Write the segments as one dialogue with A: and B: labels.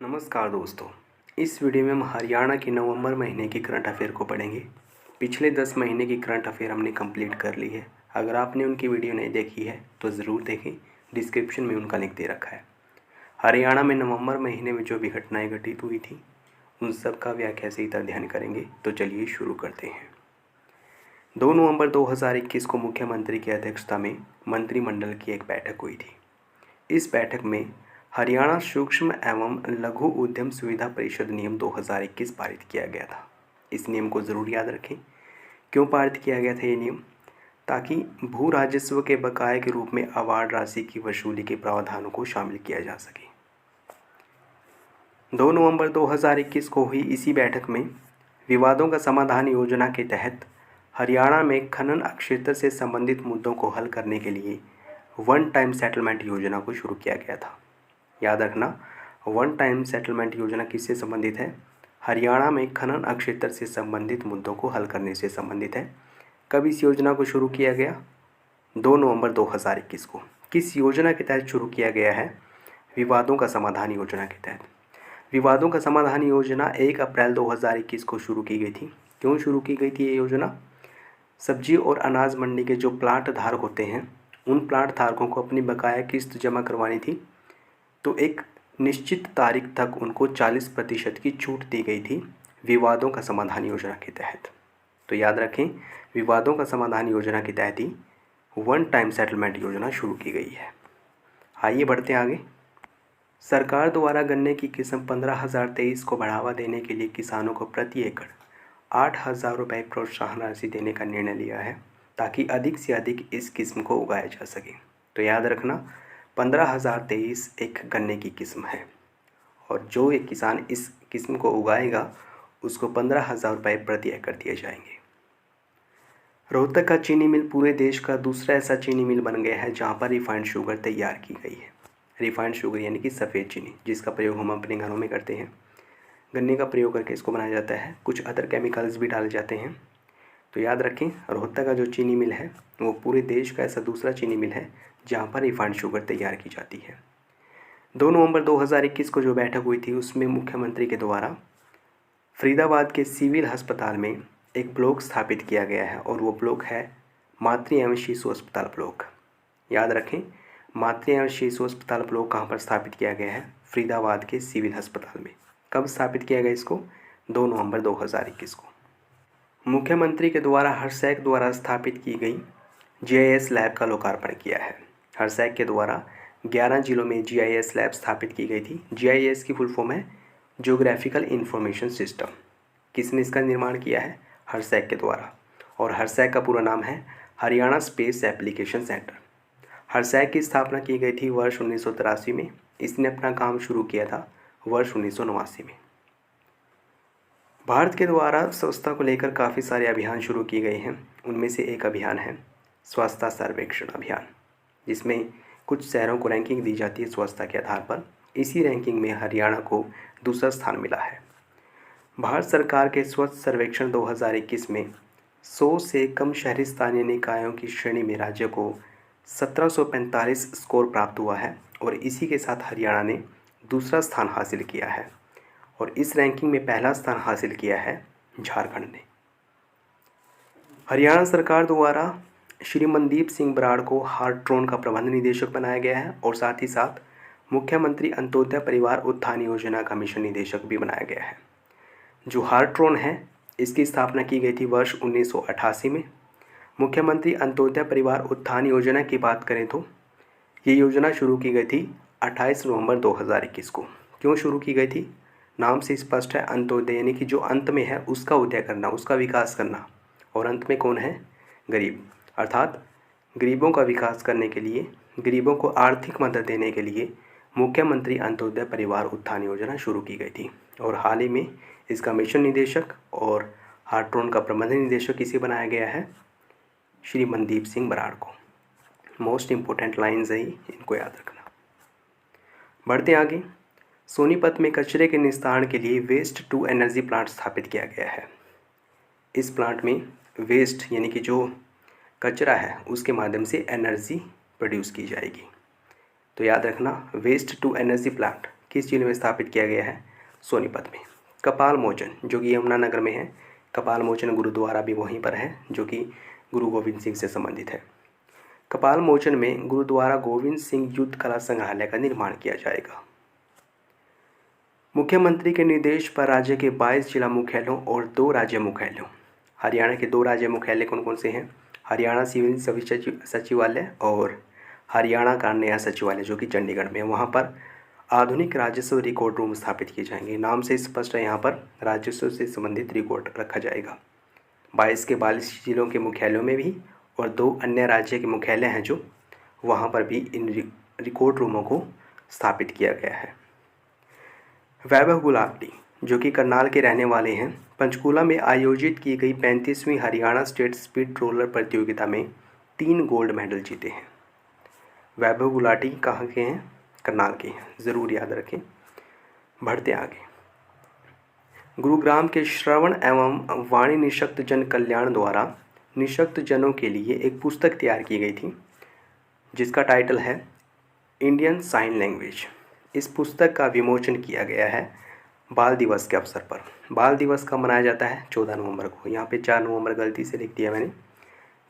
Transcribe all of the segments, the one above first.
A: नमस्कार दोस्तों। इस वीडियो में हम हरियाणा के नवंबर महीने की करंट अफेयर को पढ़ेंगे। पिछले 10 महीने की करंट अफेयर हमने कंप्लीट कर ली है। अगर आपने उनकी वीडियो नहीं देखी है तो ज़रूर देखें, डिस्क्रिप्शन में उनका लिंक दे रखा है। हरियाणा में नवंबर महीने में जो भी घटनाएँ घटित हुई थी उन सब का व्याख्या सहित अध्ययन करेंगे। तो चलिए शुरू करते हैं। 2 नवंबर 2021 को मुख्यमंत्री की अध्यक्षता में मंत्रिमंडल की एक बैठक हुई थी। इस बैठक में हरियाणा सूक्ष्म एवं लघु उद्यम सुविधा परिषद नियम 2021 पारित किया गया था। इस नियम को ज़रूर याद रखें। क्यों पारित किया गया था ये नियम? ताकि भू राजस्व के बकाये के रूप में अवार्ड राशि की वसूली के प्रावधानों को शामिल किया जा सके। 2 नवंबर 2021 को हुई इसी बैठक में विवादों का समाधान योजना के तहत हरियाणा में खनन क्षेत्र से संबंधित मुद्दों को हल करने के लिए वन टाइम सेटलमेंट योजना को शुरू किया गया था। याद रखना, वन टाइम सेटलमेंट योजना किससे संबंधित है? हरियाणा में खनन क्षेत्र से संबंधित मुद्दों को हल करने से संबंधित है। कब इस योजना को शुरू किया गया? 2 नवंबर 2021 को। किस योजना के तहत शुरू किया गया है? विवादों का समाधान योजना के तहत। विवादों का समाधान योजना 1 अप्रैल 2021 को शुरू की गई थी। क्यों शुरू की गई थी ये योजना? सब्जी और अनाज मंडी के जो प्लाट धारक होते हैं उन प्लाट धारकों को अपनी बकाया किस्त जमा करवानी थी, तो एक निश्चित तारीख तक उनको 40% की छूट दी गई थी विवादों का समाधान योजना के तहत। तो याद रखें, विवादों का समाधान योजना के तहत ही वन टाइम सेटलमेंट योजना शुरू की गई है। आइए बढ़ते हैं आगे। सरकार द्वारा गन्ने की किस्म 15,023 को बढ़ावा देने के लिए किसानों को प्रति एकड़ 8,000 रुपये प्रोत्साहन राशि देने का निर्णय लिया है, ताकि अधिक से अधिक इस किस्म को उगाया जा सके। तो याद रखना, 15,023 एक गन्ने की किस्म है और जो एक किसान इस किस्म को उगाएगा उसको 15,000 रुपये प्रति एकड़ दिए जाएंगे। रोहतक का चीनी मिल पूरे देश का दूसरा ऐसा चीनी मिल बन गया है जहां पर रिफाइंड शुगर तैयार की गई है। रिफाइंड शुगर यानी कि सफ़ेद चीनी, जिसका प्रयोग हम अपने घरों में करते हैं। गन्ने का प्रयोग करके इसको बनाया जाता है। कुछ अदर केमिकल्स भी डाले जाते हैं। तो याद रखें, रोहतक का जो चीनी मिल है वो पूरे देश का ऐसा दूसरा चीनी मिल है जहां पर रिफाइंड शुगर तैयार की जाती है। 2 नवंबर 2021 को जो बैठक हुई थी उसमें मुख्यमंत्री के द्वारा फरीदाबाद के सिविल अस्पताल में एक ब्लॉक स्थापित किया गया है और वो ब्लॉक है मातृ एवं शिशु अस्पताल ब्लॉक। याद रखें, मातृ एवं शिशु अस्पताल ब्लॉक कहाँ पर स्थापित किया गया है? फरीदाबाद के सिविल अस्पताल में। कब स्थापित किया गया इसको? 2 नवंबर 2021 को। मुख्यमंत्री के द्वारा हर्सैक द्वारा स्थापित की गई GIS लैब का लोकार्पण किया है। हर्सैक के द्वारा 11 जिलों में GIS लैब स्थापित की गई थी। GIS की फुल फॉर्म है जियोग्राफिकल इंफॉर्मेशन सिस्टम। किसने इसका निर्माण किया है? हर्सैक के द्वारा। और हर्सैक का पूरा नाम है हरियाणा स्पेस एप्लीकेशन सेंटर। हर्सैक की स्थापना की गई थी वर्ष 1983 में। इसने अपना काम शुरू किया था वर्ष 1989 में। भारत के द्वारा स्वच्छता को लेकर काफ़ी सारे अभियान शुरू किए गए हैं। उनमें से एक अभियान है स्वच्छता सर्वेक्षण अभियान, जिसमें कुछ शहरों को रैंकिंग दी जाती है स्वच्छता के आधार पर। इसी रैंकिंग में हरियाणा को दूसरा स्थान मिला है। भारत सरकार के स्वच्छ सर्वेक्षण 2021 में 100 से कम शहरी स्थानीय निकायों की श्रेणी में राज्य को 1745 स्कोर प्राप्त हुआ है और इसी के साथ हरियाणा ने दूसरा स्थान हासिल किया है और इस रैंकिंग में पहला स्थान हासिल किया है झारखंड ने। हरियाणा सरकार द्वारा श्री मनदीप सिंह बराड़ को हार्ट्रोन का प्रबंध निदेशक बनाया गया है और साथ ही साथ मुख्यमंत्री अंत्योदय परिवार उत्थान योजना का मिशन निदेशक भी बनाया गया है। जो हार्ट्रोन है इसकी स्थापना की गई थी वर्ष 1988 में। मुख्यमंत्री अंत्योदय परिवार उत्थान योजना की बात करें तो ये योजना शुरू की गई थी 28 नवंबर 2021 को। क्यों शुरू की गई थी? नाम से स्पष्ट है, अंत्योदय यानी कि जो अंत में है उसका उदय करना, उसका विकास करना। और अंत में कौन है? गरीब। अर्थात गरीबों का विकास करने के लिए, गरीबों को आर्थिक मदद देने के लिए मुख्यमंत्री अंत्योदय परिवार उत्थान योजना शुरू की गई थी। और हाल ही में इसका मिशन निदेशक और हार्ट्रोन का प्रबंध निदेशक इसे बनाया गया है श्री मनदीप सिंह बराड़ को। मोस्ट इम्पोर्टेंट लाइन्स है, इनको याद रखना। बढ़ते आगे। सोनीपत में कचरे के निस्तारण के लिए वेस्ट टू एनर्जी प्लांट स्थापित किया गया है। इस प्लांट में वेस्ट यानी कि जो कचरा है उसके माध्यम से एनर्जी प्रोड्यूस की जाएगी। तो याद रखना, वेस्ट टू एनर्जी प्लांट किस जिले में स्थापित किया गया है? सोनीपत में। कपाल मोचन जो कि यमुनानगर में है, कपाल मोचन गुरुद्वारा भी वहीं पर है जो कि गुरु गोविंद सिंह से संबंधित है। कपाल मोचन में गुरुद्वारा गोविंद सिंह युद्ध कला संग्रहालय का निर्माण किया जाएगा। मुख्यमंत्री के निर्देश पर राज्य के 22 जिला मुख्यालयों और 2 राज्य मुख्यालयों, हरियाणा के 2 राज्य मुख्यालय कौन कौन से हैं? हरियाणा सिविल सचिवालय और हरियाणा का नया सचिवालय जो कि चंडीगढ़ में है। वहाँ पर आधुनिक राजस्व रिकॉर्ड रूम स्थापित किए जाएंगे। नाम से स्पष्ट है, यहाँ पर राजस्व से संबंधित रिकॉर्ड रखा जाएगा। 22 के 42 जिलों के मुख्यालयों में भी और 2 अन्य राज्य के मुख्यालय हैं जो वहाँ पर भी इन रिकॉर्ड रूमों को स्थापित किया गया है। वैभव गुलाटी जो कि करनाल के रहने वाले हैं, पंचकूला में आयोजित की गई 35वीं हरियाणा स्टेट स्पीड रोलर प्रतियोगिता में 3 गोल्ड मेडल जीते हैं। वैभव गुलाटी कहाँ के हैं? करनाल के हैं, ज़रूर याद रखें। बढ़ते आगे। गुरुग्राम के श्रवण एवं वाणी निशक्त जन कल्याण द्वारा निशक्त जनों के लिए एक पुस्तक तैयार की गई थी जिसका टाइटल है इंडियन साइन लैंग्वेज। इस पुस्तक का विमोचन किया गया है बाल दिवस के अवसर पर। बाल दिवस कब मनाया जाता है? 14 नवंबर को। यहाँ पे 4 नवंबर गलती से लिख दिया मैंने।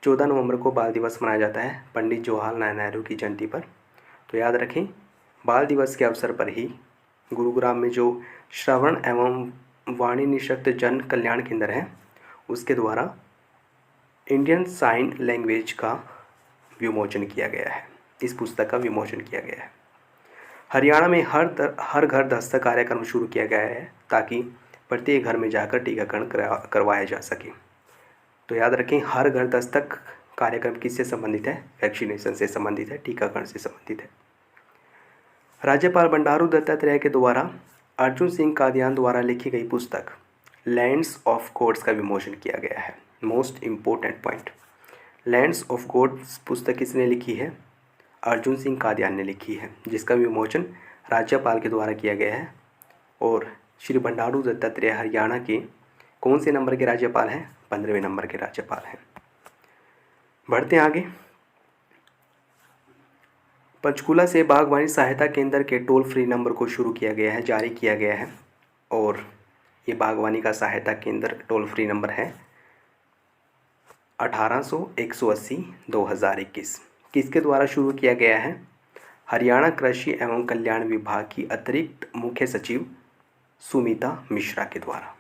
A: 14 नवंबर को बाल दिवस मनाया जाता है पंडित जवाहरलाल नेहरू की जयंती पर। तो याद रखें, बाल दिवस के अवसर पर ही गुरुग्राम में जो श्रवण एवं वाणी निशक्त जन कल्याण केंद्र है उसके द्वारा इंडियन साइन लैंग्वेज का विमोचन किया गया है। इस पुस्तक का विमोचन किया गया है। हरियाणा में हर घर दस्तक कार्यक्रम शुरू किया गया है ताकि प्रत्येक घर में जाकर टीकाकरण करवाया जा सके। तो याद रखें, हर घर दस्तक कार्यक्रम किससे संबंधित है? वैक्सीनेशन से संबंधित है, टीकाकरण से संबंधित है। राज्यपाल बंडारू दत्तात्रेय के द्वारा अर्जुन सिंह कादियान द्वारा लिखी गई पुस्तक लैंड्स ऑफ गॉड्स का विमोचन किया गया है। Most important point, lands of gods पुस्तक किसने लिखी है? अर्जुन सिंह कादियान ने लिखी है, जिसका विमोचन राज्यपाल के द्वारा किया गया है। और श्री बंडारू दत्तात्रेय हरियाणा के कौन से नंबर के राज्यपाल हैं? 15वें नंबर के राज्यपाल हैं। बढ़ते आगे। पंचकूला से बागवानी सहायता केंद्र के टोल फ्री नंबर को शुरू किया गया है, जारी किया गया है। और ये बागवानी का सहायता केंद्र टोल फ्री नंबर है 1800-180-2021। किसके द्वारा शुरू किया गया है? हरियाणा कृषि एवं कल्याण विभाग की अतिरिक्त मुख्य सचिव सुमिता मिश्रा के द्वारा।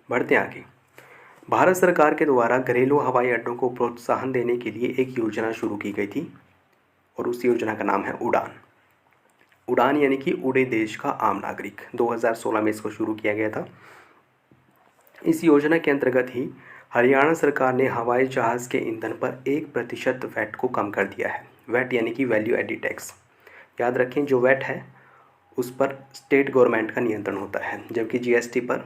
A: बढ़ते आगे। भारत सरकार के द्वारा घरेलू हवाई अड्डों को प्रोत्साहन देने के लिए एक योजना शुरू की गई थी और उस योजना का नाम है उड़ान। उड़ान यानी कि उड़े देश का आम नागरिक। 2016 में इसको शुरू किया गया था। इस योजना के अंतर्गत ही हरियाणा सरकार ने हवाई जहाज़ के ईंधन पर 1% वैट को कम कर दिया है। वैट यानी कि वैल्यू एडिड टैक्स। याद रखें, जो वैट है उस पर स्टेट गवर्नमेंट का नियंत्रण होता है, जबकि जीएसटी पर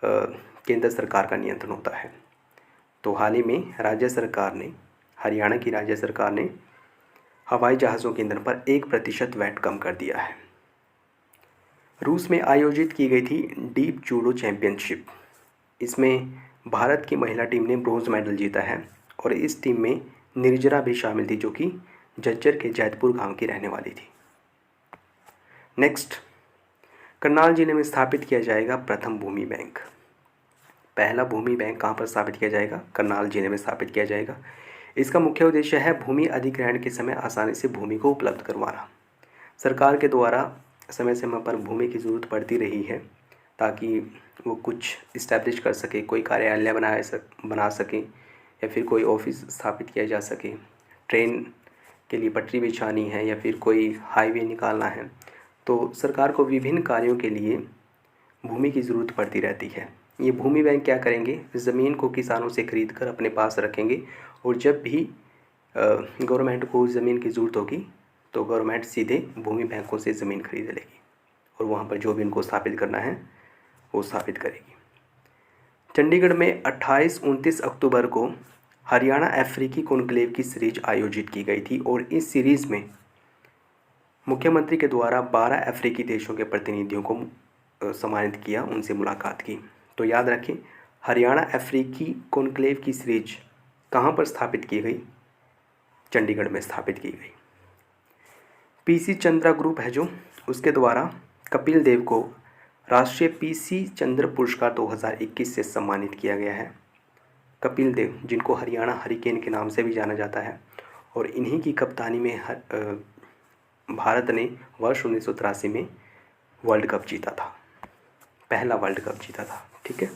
A: केंद्र सरकार का नियंत्रण होता है। तो हाल ही में राज्य सरकार ने, हरियाणा की राज्य सरकार ने हवाई जहाज़ों के ईंधन पर 1% वैट कम कर दिया है। रूस में आयोजित की गई थी डीप जूडो चैंपियनशिप। इसमें भारत की महिला टीम ने ब्रोंज मेडल जीता है और इस टीम में निर्जरा भी शामिल थी जो कि झज्जर के जैतपुर गांव की रहने वाली थी। नेक्स्ट, करनाल जिले में स्थापित किया जाएगा प्रथम भूमि बैंक। पहला भूमि बैंक कहाँ पर स्थापित किया जाएगा? करनाल जिले में स्थापित किया जाएगा। इसका मुख्य उद्देश्य है भूमि अधिग्रहण के समय आसानी से भूमि को उपलब्ध करवाना। सरकार के द्वारा समय समय पर भूमि की ज़रूरत पड़ती रही है ताकि वो कुछ इस्टेब्लिश कर सके, कोई कार्यालय बना सके या फिर कोई ऑफिस स्थापित किया जा सके, ट्रेन के लिए पटरी बिछानी है या फिर कोई हाईवे निकालना है। तो सरकार को विभिन्न कार्यों के लिए भूमि की ज़रूरत पड़ती रहती है। ये भूमि बैंक क्या करेंगे? ज़मीन को किसानों से खरीद कर अपने पास रखेंगे और जब भी गवर्नमेंट को ज़मीन की ज़रूरत होगी तो गवर्नमेंट सीधे भूमि बैंकों से ज़मीन खरीद लेगी और वहाँ पर जो भी इनको स्थापित करना है वो स्थापित करेगी। चंडीगढ़ में 28-29 अक्टूबर को हरियाणा अफ्रीकी कॉन्क्लेव की सीरीज आयोजित की गई थी और इस सीरीज़ में मुख्यमंत्री के द्वारा 12 अफ्रीकी देशों के प्रतिनिधियों को सम्मानित किया, उनसे मुलाकात की। तो याद रखें, हरियाणा अफ्रीकी कॉन्क्लेव की सीरीज कहाँ पर स्थापित की गई? चंडीगढ़ में स्थापित की गई। पीसी चंद्रा ग्रुप है जो, उसके द्वारा कपिल देव को राष्ट्रीय पीसी चंद्र पुरस्कार 2021 से सम्मानित किया गया है। कपिल देव, जिनको हरियाणा हरिकेन के नाम से भी जाना जाता है, और इन्हीं की कप्तानी में भारत ने वर्ष 1983 में वर्ल्ड कप जीता था, पहला वर्ल्ड कप जीता था। ठीक है।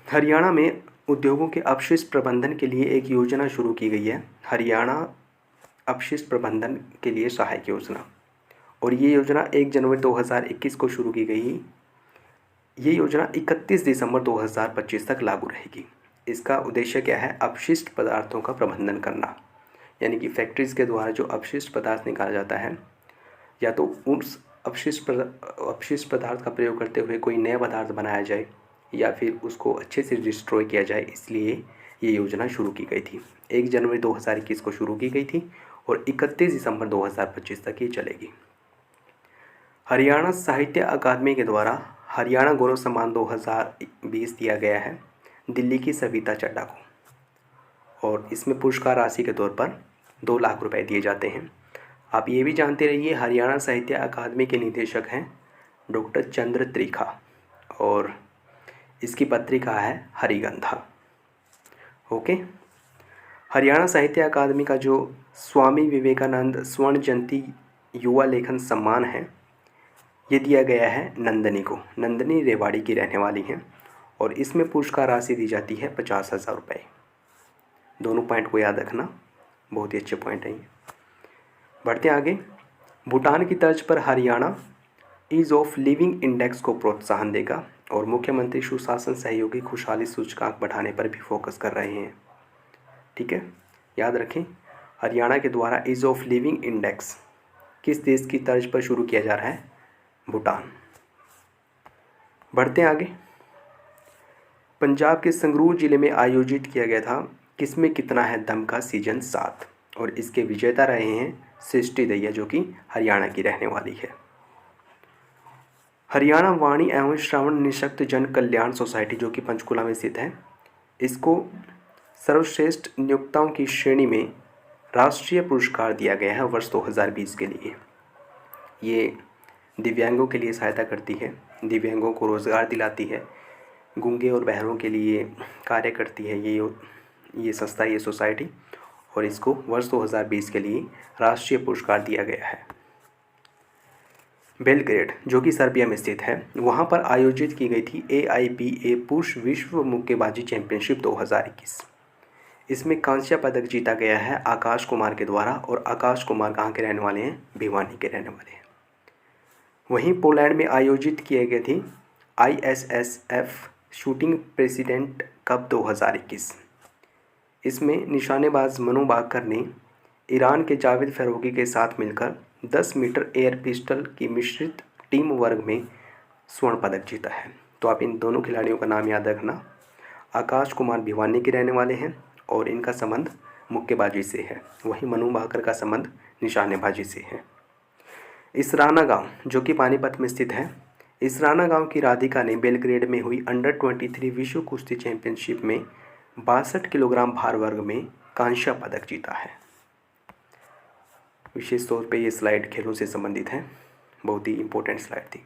A: हरियाणा में उद्योगों के अपशिष्ट प्रबंधन के लिए एक योजना शुरू की गई है, हरियाणा अपशिष्ट प्रबंधन के लिए सहायक योजना, और ये योजना 1 जनवरी 2021 को शुरू की गई। ये योजना 31 दिसंबर 2025 तक लागू रहेगी। इसका उद्देश्य क्या है? अपशिष्ट पदार्थों का प्रबंधन करना, यानी कि फैक्ट्रीज़ के द्वारा जो अपशिष्ट पदार्थ निकाला जाता है, या तो उस अपशिष्ट पदार्थ का प्रयोग करते हुए कोई नया पदार्थ बनाया जाए, या फिर उसको अच्छे से डिस्ट्रॉय किया जाए। इसलिए ये योजना शुरू की गई थी। 1 जनवरी 2021 को शुरू की गई थी और 31 दिसंबर 2025 तक ये चलेगी। हरियाणा साहित्य अकादमी के द्वारा हरियाणा गौरव सम्मान 2020 दिया गया है दिल्ली की सविता चड्ढा को, और इसमें पुरस्कार राशि के तौर पर 2 लाख रुपए दिए जाते हैं। आप ये भी जानते रहिए, हरियाणा साहित्य अकादमी के निदेशक हैं डॉक्टर चंद्र त्रिखा, और इसकी पत्रिका है हरिगंधा। ओके। हरियाणा साहित्य अकादमी का जो स्वामी विवेकानंद स्वर्ण जयंती युवा लेखन सम्मान है, ये दिया गया है नंदनी को। नंदनी रेवाड़ी की रहने वाली हैं, और इसमें पुरस्कार राशि दी जाती है 50,000 रुपये। दोनों पॉइंट को याद रखना, बहुत ही अच्छे पॉइंट हैं ये। बढ़ते आगे। भूटान की तर्ज पर Haryana ease of living index को प्रोत्साहन देगा, और मुख्यमंत्री सुशासन सहयोगी खुशहाली सूचकांक बढ़ाने पर भी फोकस कर रहे हैं। ठीक है, याद रखें, हरियाणा के द्वारा ईज़ ऑफ लिविंग इंडेक्स किस देश की तर्ज पर शुरू किया जा रहा है? भूटान। बढ़ते आगे। पंजाब के संगरूर जिले में आयोजित किया गया था किसमें कितना है दम का सीजन 7, और इसके विजेता रहे हैं सृष्टि दहिया, जो कि हरियाणा की रहने वाली है। हरियाणा वाणी एवं श्रवण निशक्त जन कल्याण सोसाइटी, जो कि पंचकुला में स्थित है, इसको सर्वश्रेष्ठ नियोक्ताओं की श्रेणी में राष्ट्रीय पुरस्कार दिया गया है वर्ष 2020 के लिए। ये दिव्यांगों के लिए सहायता करती है, दिव्यांगों को रोज़गार दिलाती है, गूंगे और बहरों के लिए कार्य करती है ये संस्था, ये सोसाइटी, और इसको वर्ष 2020 के लिए राष्ट्रीय पुरस्कार दिया गया है। बेलग्रेड, जो कि सर्बिया में स्थित है, वहाँ पर आयोजित की गई थी AIPA पुरुष विश्व मुक्केबाजी चैंपियनशिप 2021। इसमें कांस्य पदक जीता गया है आकाश कुमार के द्वारा, और आकाश कुमार कहाँ के रहने वाले हैं? भिवानी के रहने वाले हैं। वहीं पोलैंड में आयोजित किए गए थी ISSF शूटिंग प्रेसिडेंट कप 2021। इसमें निशानेबाज मनु बाकर ने ईरान के जावेद फरोगी के साथ मिलकर 10 मीटर एयर पिस्टल की मिश्रित टीम वर्ग में स्वर्ण पदक जीता है। तो आप इन दोनों खिलाड़ियों का नाम याद रखना। आकाश कुमार भिवानी के रहने वाले हैं, और इनका संबंध मुक्केबाजी से है। वहीं मनु बाकर का संबंध निशानेबाजी से है। इसराना गांव, जो कि पानीपत में स्थित है, इसराना गांव की राधिका ने बेलग्रेड में हुई अंडर 23 विश्व कुश्ती चैंपियनशिप में 62 किलोग्राम भार वर्ग में कांस्य पदक जीता है। विशेष तौर पे ये स्लाइड खेलों से संबंधित है, बहुत ही इम्पोर्टेंट स्लाइड थी।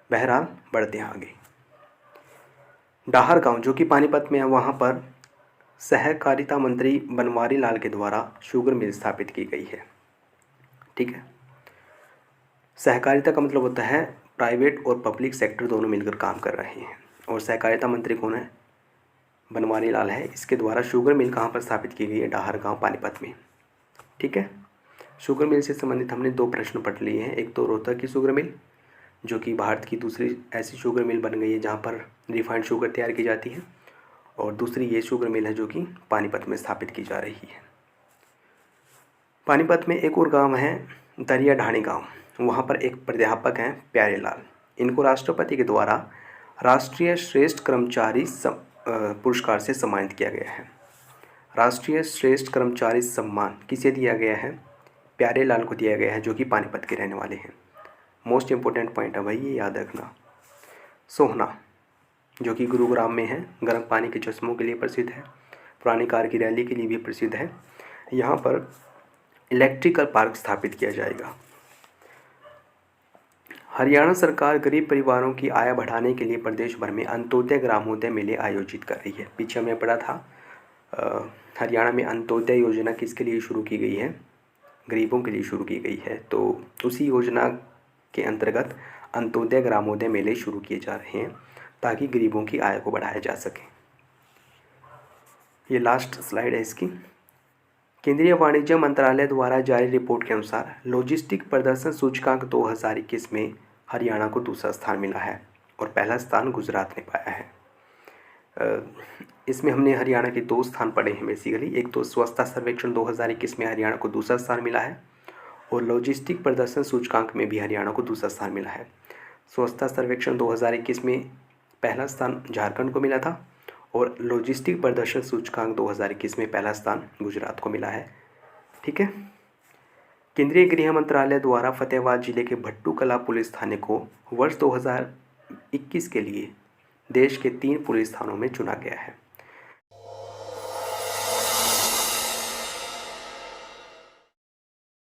A: बहरहाल बढ़ते हैं आगे। डाहर गांव, जो कि पानीपत में है, वहाँ पर सहकारिता मंत्री बनवारी लाल के द्वारा शुगर मिल स्थापित की गई है। ठीक है। सहकारिता का मतलब होता है प्राइवेट और पब्लिक सेक्टर दोनों मिलकर काम कर रहे हैं, और सहकारिता मंत्री कौन है? बनवारी लाल है। इसके द्वारा शुगर मिल कहाँ पर स्थापित की गई है? डाहर गांव, पानीपत में। ठीक है। शुगर मिल से संबंधित हमने 2 प्रश्न पढ़ लिए हैं। एक तो रोहतक की शुगर मिल, जो कि भारत की दूसरी ऐसी शुगर मिल बन गई है जहाँ पर रिफाइंड शुगर तैयार की जाती है, और दूसरी ये शुगर मिल है जो कि पानीपत में स्थापित की जा रही है। पानीपत में एक और गाँव है दरिया ढाणी गाँव, वहाँ पर एक प्राध्यापक हैं प्यारे लाल। इनको राष्ट्रपति के द्वारा राष्ट्रीय श्रेष्ठ कर्मचारी पुरस्कार से सम्मानित किया गया है। राष्ट्रीय श्रेष्ठ कर्मचारी सम्मान किसे दिया गया है? प्यारे लाल को दिया गया है, जो कि पानीपत के रहने वाले हैं। मोस्ट इम्पोर्टेंट पॉइंट है भाई, ये याद रखना। सोहना, जो कि गुरुग्राम में है, गर्म पानी के चश्मों के लिए प्रसिद्ध है, पुरानी कार की रैली के लिए भी प्रसिद्ध है। यहाँ पर इलेक्ट्रिकल पार्क स्थापित किया जाएगा। हरियाणा सरकार गरीब परिवारों की आय बढ़ाने के लिए प्रदेश भर में अंत्योदय ग्रामोदय मेले आयोजित कर रही है। पीछे हमने पढ़ा था हरियाणा में अंत्योदय योजना किसके लिए शुरू की गई है, गरीबों के लिए शुरू की गई है। तो उसी योजना के अंतर्गत अंत्योदय ग्रामोदय मेले शुरू किए जा रहे हैं ताकि गरीबों की आय को बढ़ाया जा सके। ये लास्ट स्लाइड है इसकी। केंद्रीय वाणिज्य मंत्रालय द्वारा जारी रिपोर्ट के अनुसार लॉजिस्टिक प्रदर्शन सूचकांक 2021 में हरियाणा को दूसरा स्थान मिला है और पहला स्थान गुजरात ने पाया है। इसमें हमने हरियाणा के 2 स्थान पढ़े हैं बेसिकली। एक तो स्वच्छता सर्वेक्षण 2021 में हरियाणा को दूसरा स्थान मिला है और लॉजिस्टिक प्रदर्शन सूचकांक में भी हरियाणा को दूसरा स्थान मिला है। स्वच्छता सर्वेक्षण 2021 में पहला स्थान झारखंड को मिला था और लॉजिस्टिक प्रदर्शन सूचकांक 2021 में पहला स्थान गुजरात को मिला है। ठीक है। केंद्रीय गृह मंत्रालय द्वारा फतेहाबाद जिले के भट्टू कला पुलिस थाने को वर्ष 2021 के लिए देश के 3 पुलिस थानों में चुना गया है।